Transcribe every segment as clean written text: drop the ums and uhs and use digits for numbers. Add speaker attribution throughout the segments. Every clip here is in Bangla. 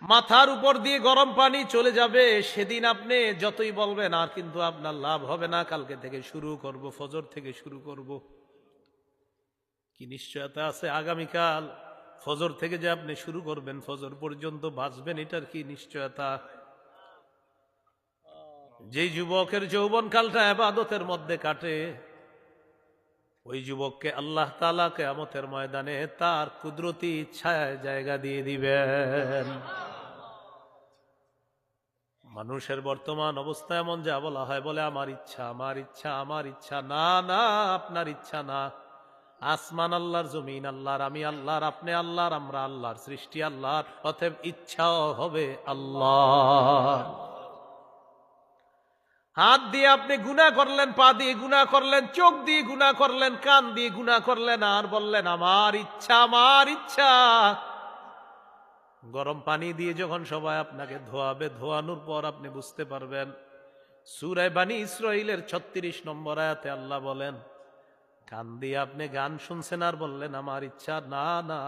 Speaker 1: মাথার উপর দিয়ে গরম পানি চলে যাবে, সেদিন আপনি যতই বলবেন আর কিন্তু আপনার লাভ হবে না। কালকে থেকে শুরু করব, ফজর থেকে শুরু করব। কি নিশ্চয়তা আছে আগামীকাল ফজর থেকে যে আপনি শুরু করবেন, ফজর পর্যন্ত বাঁচবেন, এটার কি নিশ্চয়তা? যেই যুবকের যৌবনকালটা ইবাদতের মধ্যে কাটে, ওই যুবককে আল্লাহ তাআলা কিয়ামতের ময়দানে তার কুদরতি ইচ্ছায় জায়গা দিয়ে দিবেন। মানুষের বর্তমান অবস্থা এমন, যা বলা হয় বলে আমার ইচ্ছা, আমার ইচ্ছা, আমার ইচ্ছা। না না, আপনার ইচ্ছা না। আসমান আল্লাহর, জমিন আল্লাহর, আমি আল্লাহর, আপনি আল্লাহর, আমরা আল্লাহর, সৃষ্টি আল্লাহর, অতএব ইচ্ছাও হবে আল্লাহ। হাত দিয়ে আপনি গুনাহ করলেন, পা দিয়ে গুনাহ করলেন, চোখ দিয়ে গুনাহ করলেন, কান দিয়ে গুনাহ করলেন, আর বললেন আমার ইচ্ছা, আমার ইচ্ছা। গরম পানি দিয়ে যখন সবাই আপনাকে ধোয়াবে, ধোয়ানোর পর আপনি বুঝতে পারবেন। সূরা বনী ইসরাঈলের ৩৬ নম্বর আয়াতে আল্লাহ বলেন, কান দিয়ে আপনি গান শুনছেন আর বললেন আমার ইচ্ছা। না না,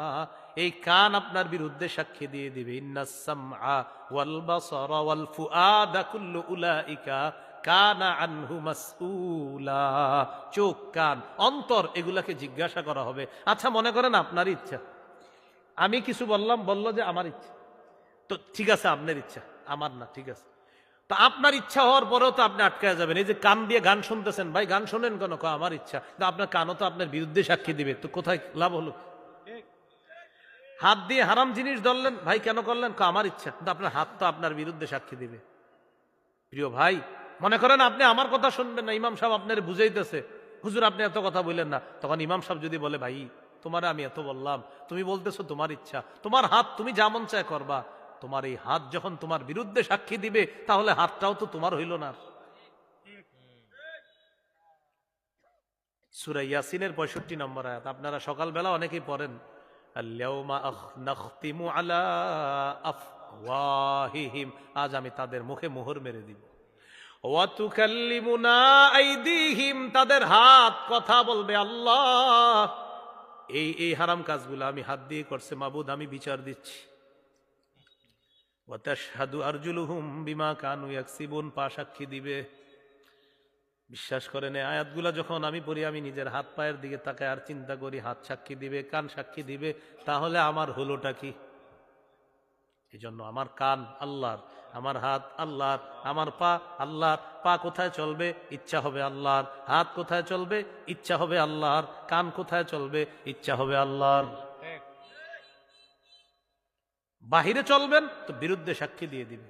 Speaker 1: এই কান আপনার বিরুদ্ধে সাক্ষী দিয়ে দিবে। ইন্নাস সামআ ওয়াল বাসারা ওয়াল ফুআদা কুল্লু উলাইকা কানা আনহু মাসউলা। চোখ, কান, অন্তর, এগুলাকে জিজ্ঞাসা করা হবে। আচ্ছা, মনে করেন আপনার ইচ্ছা, আমি কিছু বললাম, বললো যে আমার ইচ্ছা, তো ঠিক আছে, আপনার ইচ্ছা, আমার না, ঠিক আছে। তো আপনার ইচ্ছা হওয়ার পরেও তো আপনি আটকায় যাবেন। এই যে কান দিয়ে গান শুনতেছেন, ভাই গান শোনেন কেন? আমার ইচ্ছা। কিন্তু আপনার কানও তো আপনার বিরুদ্ধে সাক্ষী দিবে, তো কোথায় লাভ হলো? হাত দিয়ে হারাম জিনিস ধরলেন, ভাই কেন করলেন? আমার ইচ্ছা। কিন্তু আপনার হাত তো আপনার বিরুদ্ধে সাক্ষী দিবে। প্রিয় ভাই, মনে করেন আপনি আমার কথা শুনবেন না, ইমাম সাহেব আপনার বুঝাইতেছে, হুজুর আপনি এত কথা বললেন না। তখন ইমাম সাহেব যদি বলে, ভাই তোমার আমি এত বললাম, তুমি বলতেছো তোমার ইচ্ছা, তোমার হাত তুমি যা মন চায় করবা, তোমার এই হাত যখন তোমার বিরুদ্ধে সাক্ষী দিবে, তাহলে হাতটাও তো তোমার হইল না। সূরা ইয়াসিনের ৬৫ নম্বর আয়াত, আপনারা সকালবেলা অনেকেই পড়েন, আল-ইয়াউমা নাখতিমু আলা আফওয়াহিহিম, আজ আমি তাদের মুখে মোহর মেরে দিব। ওয়া তুকাল্লিমুনা আইদিহিম, তাদের হাত কথা বলবে আল্লাহ এই হারাম কাজগুলো আমি হাত দিয়ে করছে, মাবুদ আমি বিচার দিচ্ছি। ওয়া তাশহাদু আরজুলুহুম বিমা কানু ইয়াকসিবুন, পা সাক্ষী দিবে। বিশ্বাস করেন, এই আয়াতগুলা যখন আমি পড়ি, আমি নিজের হাত পায়ের দিকে তাকায় আর চিন্তা করি, হাত সাক্ষী দিবে, কান সাক্ষী দিবে, তাহলে আমার হলোটা কি? এই জন্য আমার কান আল্লাহর, আমার হাত আল্লাহর, আমার পা আল্লাহর। পা কোথায় চলবে? ইচ্ছা হবে আল্লাহর। হাত কোথায় চলবে? ইচ্ছা হবে আল্লাহর। কান কোথায় চলবে? ইচ্ছা হবে আল্লাহর। বাহিরে চলবেন তো বিরুদ্ধে সাক্ষী দিয়ে দিবে।